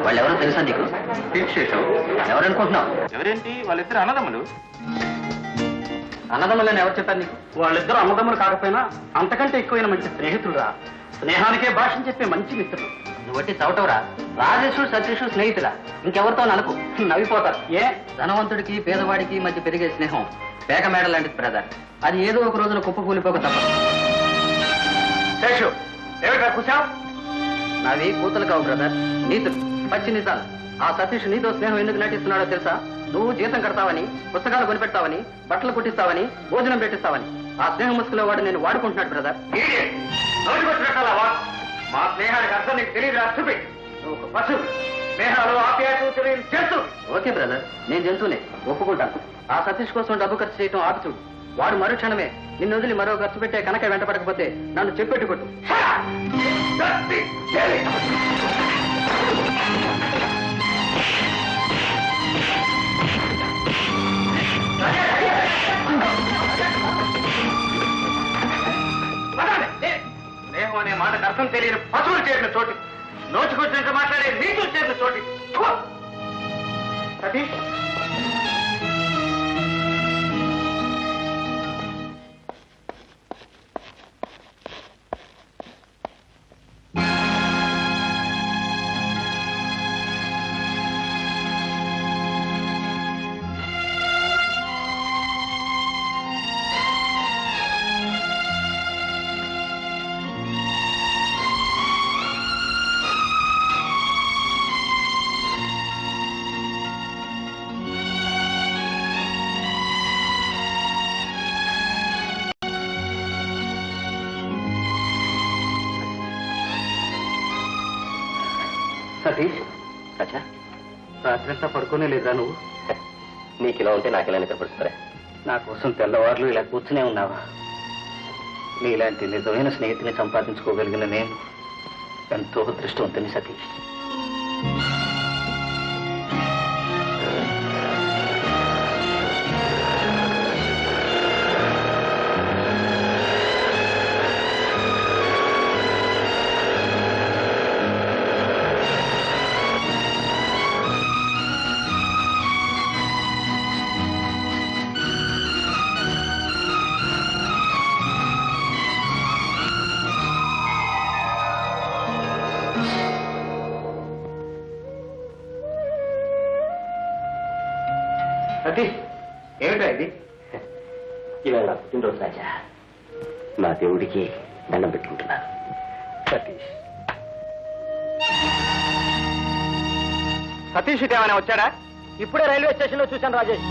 వాళ్ళు ఎవరో తెలుసా నీకు? ఎవరనుకుంటున్నావు? ఎవరేంటి? వాళ్ళిద్దరు అన్నదమ్ములు. అన్నదమ్ములని ఎవరు చెప్పారు నీకు? వాళ్ళిద్దరు అన్నదమ్ములు కాకపోయినా అంతకంటే ఎక్కువైన మంచి స్నేహితుడురా. స్నేహానికే భాషను చెప్పే మంచి మిత్రుడు. నువ్వు వచ్చి చవటవరా? రాజేషు సతీషు స్నేహితులా? ఇంకెవరితో అనుకు, నవ్విపోతారు. ఏ ధనవంతుడికి పేదవాడికి మధ్య పెరిగే స్నేహం పేక మేడ లాంటిది బ్రదర్. అది ఏదో ఒక రోజున కుప్ప కూలిపోక తప్పదు. శేషు, ఏమిట్రా కూర్చావు? నావి కూతలు కావు బ్రదర్, నీతులు, పచ్చి నిజాలు. ఆ సతీష్ నీతో స్నేహం ఎందుకు నటిస్తున్నాడో తెలుసా? నువ్వు జీతం కడతావని, పుస్తకాలు కొనిపెడతావని, బట్టలు కుట్టిస్తావని, భోజనం పెట్టిస్తావని. ఆ స్నేహం ముసుగులో వాడు నేను వాడుకుంటున్నాడు బ్రదర్. మా స్నేహానికి అర్థం నీకు తెలియదు. చూపి, నువ్వు ఒక పశువు. స్నేహాలు ఆప్యాయతలు తెలియదు చేస్తూ. ఓకే బ్రదర్, నేను జంతువునే, ఒప్పుకుంటాను. ఆ సతీష్ కోసం డబ్బు ఖర్చు చేయటం ఆపి చూడు. వాడు మరుక్షణమే నిన్ను వదిలి మరో ఖర్చు పెట్టే కనుక వెంట పడకపోతే నన్ను చెప్పెట్టు కొట్టు. స్నేహం అనే మాటకు అర్థం తెలియని పశువులు చేరిన చోటు, నోచుకొచ్చినట్టు మాట్లాడే నీచులు చేరిన చోటు. సతీష్, సతీష్, అచ్చా రాత్రంతా పడుకోనే లేదా నువ్వు? నీకు ఇలా ఉంటే నాకు ఇలా నిద్రపడుస్తారా? నా కోసం తెల్లవారులు ఇలా కూర్చునే ఉన్నావా? నీలాంటి నిజమైన స్నేహితుని సంపాదించుకోగలిగిన నేను ఎంతో అదృష్టవంతుని సతీష్. సతీష్, ఏమిటా ఇది? ఇవాళ నా పుట్టినరోజు రాజా. మా దేవుడికి దండం పెట్టుకుంటున్నాను. సతీష్, సతీష్ ఇటు ఏమైనా వచ్చాడా? ఇప్పుడే రైల్వే స్టేషన్ లో చూశాను రాజేష్.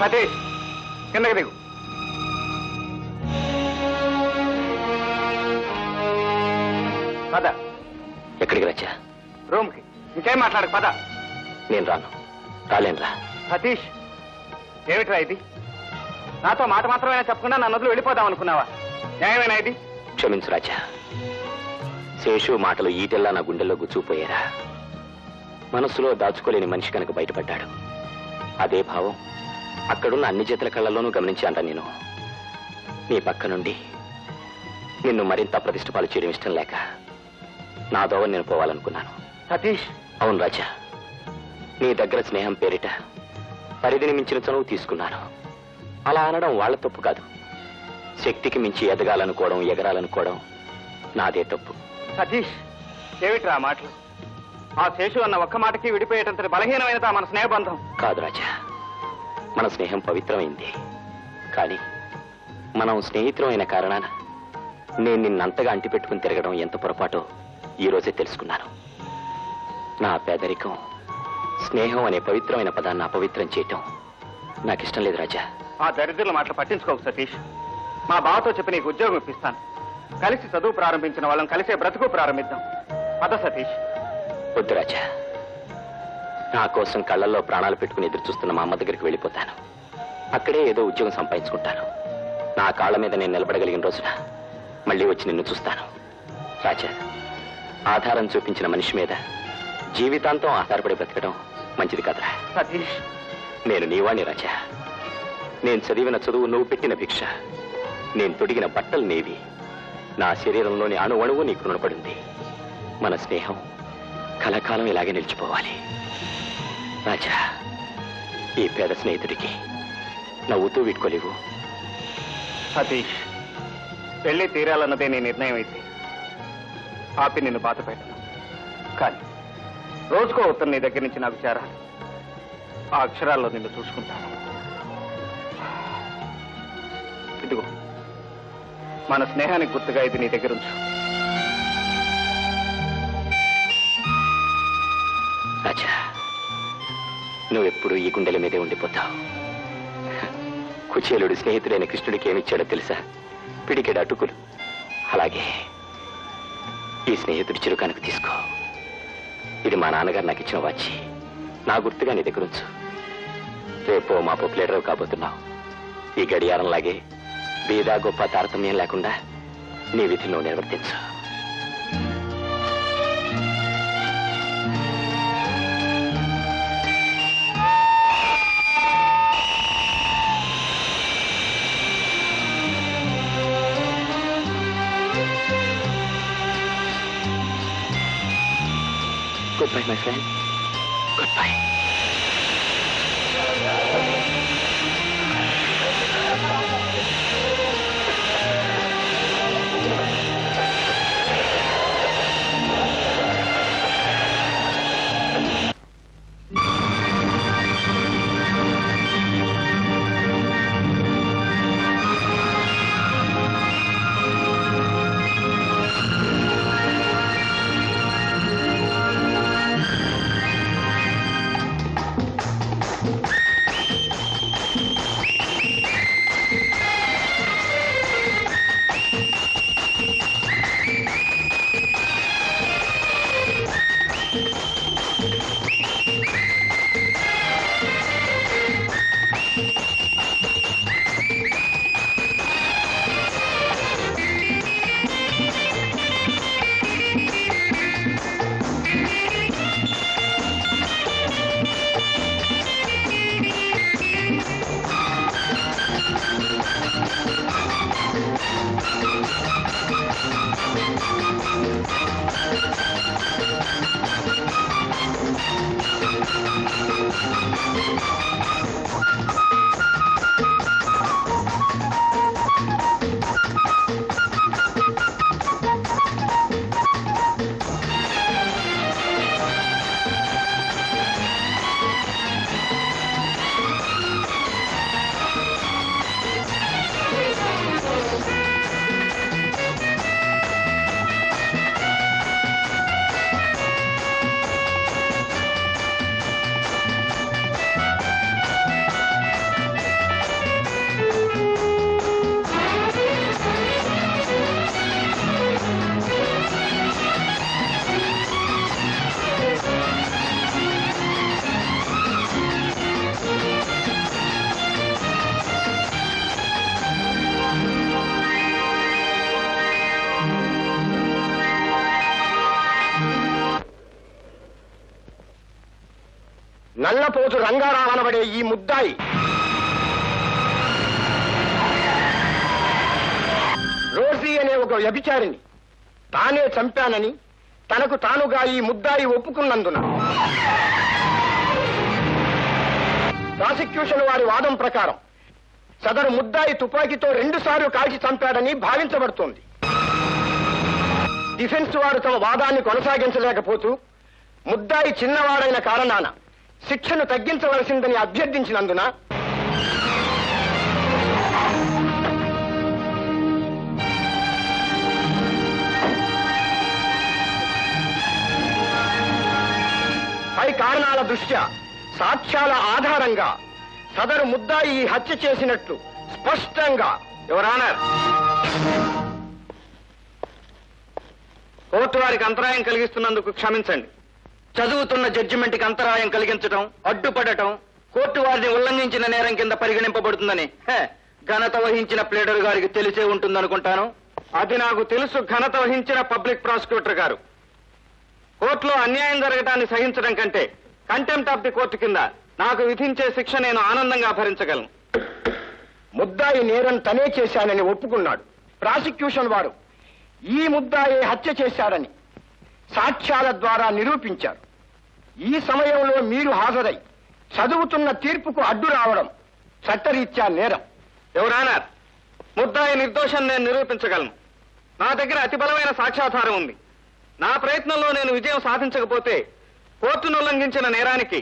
సతీష్, కిందకి దిగు. పద. ఎక్కడికి రాజా? రూమ్కి. ఇంకేం మాట్లాడకు, పద. నేను రాను. రాలేనురా. సతీష్, ఏమిట్రా ఇది? నాతో మాట మాత్రమైనా చెప్పకుండా నన్ను వదిలి వెళ్ళిపోదాం అనుకున్నావా? న్యాయమేనా ఇది? క్షమించు రాజా. శేషు మాటలు ఈటెల్లా నా గుండెల్లో గుచ్చుకుపోయారా. మనస్సులో దాచుకోలేని మనిషి కనుక బయటపడ్డాడు. అదే భావం అక్కడున్న అన్ని చేతుల కళ్ళల్లోనూ గమనించాను. నేను నీ పక్క నుండి నిన్ను మరింత ప్రతిష్టపాలు చేయడం ఇష్టం లేక నా దోవ నేను పోవాలనుకున్నాను. సతీష్. అవును రాజా, నీ దగ్గర స్నేహం పేరిట పరిధిని మించిన చనువు తీసుకున్నాను. అలా అనడం వాళ్ల తప్పు కాదు. శక్తికి మించి ఎదగాలనుకోవడం, ఎగరాలనుకోవడం నాదే తప్పు. సతీష్, ఏమిట్రా మాటలు? ఆ శేషు అన్న ఒక్క మాటకి విడిపోయేటంత బలహీనమైనదా మన స్నేహబంధం? కాదు రాజా, మన స్నేహం పవిత్రమైంది. కానీ మనం స్నేహితులం అయిన కారణాన నేను నిన్నంతగా అంటిపెట్టుకుని తిరగడం ఎంత పొరపాటో ఈ రోజే తెలుసుకున్నాను. నా పేదరికం స్నేహం అనే పవిత్రమైన పదాన్ని అపవిత్రం చేయటం నాకిష్టం లేదు రాజా. ఆ దరిద్రుల మాటలు పట్టించుకోకు సతీష్. మా బావతో చెప్పి నీకు ఉద్యోగం ఇప్పిస్తాను. కలిసి చదువు ప్రారంభించిన వాళ్ళం కలిసే బ్రతుకు ప్రారంభిద్దాం. పద సతీష్. వద్దు రాజా, నా కోసం కళ్ళల్లో ప్రాణాలు పెట్టుకుని ఎదురు చూస్తున్న మా అమ్మ దగ్గరికి వెళ్ళిపోతాను. అక్కడే ఏదో ఉద్యోగం సంపాదించుకుంటాను. నా కాళ్ళ మీద నేను నిలబడగలిగిన రోజున మళ్ళీ వచ్చి నిన్ను చూస్తాను. రాజా, ఆధారం చూపించిన మనిషి మీద జీవితాంతం ఆధారపడి బ్రతకడం మంచిది కదరా. సతీష్, నేను నీవాణ్ణి రాజా. నేను చదివిన చదువు నువ్వు పెట్టిన భిక్ష, నేను తొడిగిన బట్టలు నీవి, నా శరీరంలోని అణువణువు నీకు రుణపడింది. మన స్నేహం కలకాలం ఇలాగే నిలిచిపోవాలి. రాజా, ఈ పేద స్నేహితుడికి నవ్వుతూ వీడ్కోలేవు. సతీష్, పెళ్లి తీరాలన్నదే నీ నిర్ణయం అయితే ఆపి నిన్ను బాధ పెట్టను. కానీ రోజుకో ఉత్తరం నీ దగ్గర నుంచి నాకు చేరాలి. ఆ అక్షరాల్లో నిన్ను చూసుకుంటాను. ఇదిగో, మన స్నేహానికి గుర్తుగా ఇది నీ దగ్గర ఉంచు. రాజా, నువ్వెప్పుడు ఈ గుండెల మీదే ఉండిపోతావు. కుచేలుడు స్నేహితుడైన కృష్ణుడికి ఏమిచ్చాడో తెలుసా? పిడికెడు అటుకులు. అలాగే ఈ స్నేహితుడి చిరుకానికి తీసుకో. ఇది మా నాన్నగారు నాకు ఇచ్చిన వాచి. నా గుర్తుగా నీ దగ్గర ఉంచు. రేపో మాపో ప్లేడర్ కాబోతున్నావు. ఈ గడియారంలాగే బీదా గొప్ప తారతమ్యం లేకుండా నీ విధి నువ్వు నిర్వర్తించు. Goodbye, my friend. Goodbye. Nallapothu Rangarao అనబడే ఈ ముద్దాయి రోజీ అనే ఒక వ్యభిచారిని తానే చంపానని తనకు తానుగా ఈ ముద్దాయి ఒప్పుకున్నందున ప్రాసిక్యూషన్ వారి వాదం ప్రకారం సదరు ముద్దాయి తుపాకీతో 2 సార్లు కాల్చి చంపాడని భావించబడుతోంది. డిఫెన్స్ వారు తమ వాదాన్ని కొనసాగించలేకపోతూ ముద్దాయి చిన్నవాడైన కారణాన శిక్షను తగ్గించవలసిందని అభ్యర్థించినందున పై కారణాల దృష్ట్యా సాక్ష్యాల ఆధారంగా సదరు ముద్దాయి ఈ హత్య చేసినట్లు స్పష్టంగా యువర్ ఆనర్ కోర్టు వారికి అంతరాయం కలిగిస్తున్నందుకు క్షమించండి. చదువుతున్న జడ్జిమెంట్కి అంతరాయం కలిగించడం, అడ్డుపడటం కోర్టు వారిని ఉల్లంఘించిన నేరం కింద పరిగణింపబడుతుందని ఘనత వహించిన ప్లేడర్ గారికి తెలిసే ఉంటుందనుకుంటాను. అది నాకు తెలుసు. ఘనత వహించిన పబ్లిక్ ప్రాసిక్యూటర్ గారు, కోర్టులో అన్యాయం జరగటాన్ని సహించడం కంటే కంటెంప్ట్ ఆఫ్ ది కోర్టు కింద నాకు విధించే శిక్ష నేను ఆనందంగా భరించగలను. ముద్దాయి నేరం తనే చేశానని ఒప్పుకున్నాడు. ప్రాసిక్యూషన్ వారు ఈ ముద్దాయి హత్య చేశారని సాక్ష్యాల ద్వారా నిరూపించారు. ఈ సమయంలో మీరు హాజరై చదువుతున్న తీర్పుకు అడ్డు రావడం చట్టరీత్యా నేరం. యువర్ ఆనర్, ముద్దాయి నిర్దోషం నేను నిరూపించగలను. నా దగ్గర అతి బలమైన సాక్ష్యాధారం ఉంది. నా ప్రయత్నంలో నేను విజయం సాధించకపోతే కోర్టును ఉల్లంఘించిన నేరానికి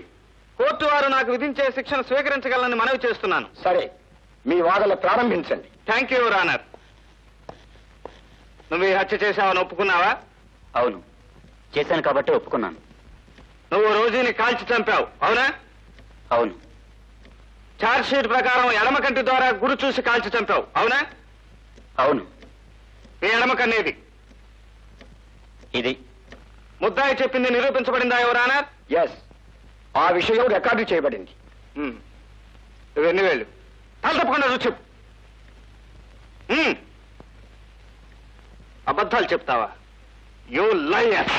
కోర్టు వారు నాకు విధించే శిక్షను స్వీకరించగలనని మనవి చేస్తున్నాను. సరే, మీ వాదన ప్రారంభించండి. Thank you your honour. నువ్వు ఈ హత్య చేశావని ఒప్పుకున్నావా? అవును, చేశాను కాబట్టి ఒప్పుకున్నాను. నువ్వు రోజీని కాల్చి చంపావు, అవునా? అవును. ఛార్జ్ షీట్ ప్రకారం ఎడమ కంటి ద్వారా గురి చూసి కాల్చి చంపావు, అవునా? అవును. ఈ ఎడమ కన్నేది? ఇది. ముద్దాయి చెప్పింది నిరూపించబడిందా యువర్ ఆనర్? ఎస్, ఆ విషయం రికార్డు చేయబడింది. నువ్వు ఎన్ని వేళ్ళు తల తప్పకుండా చూసి చెప్పు. అబద్ధాలు చెప్తావా? You liar.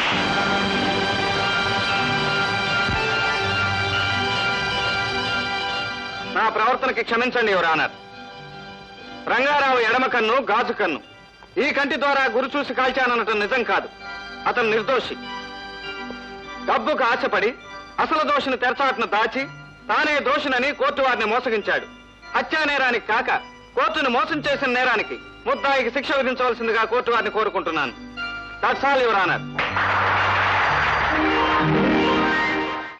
నా ప్రవర్తనకి క్షమించండి యువర్ ఆనర్. రంగారావు ఎడమ కన్ను గాజు కన్ను. ఈ కంటి ద్వారా గురి చూసి కాల్చాననటం నిజం కాదు. అతను నిర్దోషి. డబ్బుకు ఆశపడి అసలు దోషిని తెరచాటును దాచి తానే దోషినని కోర్టు వారిని మోసగించాడు. హత్యా నేరానికి కాక కోర్టును మోసం చేసిన నేరానికి ముద్దాయికి శిక్ష విధించవలసిందిగా కోర్టు వారిని కోరుకుంటున్నాను. That's all your honour.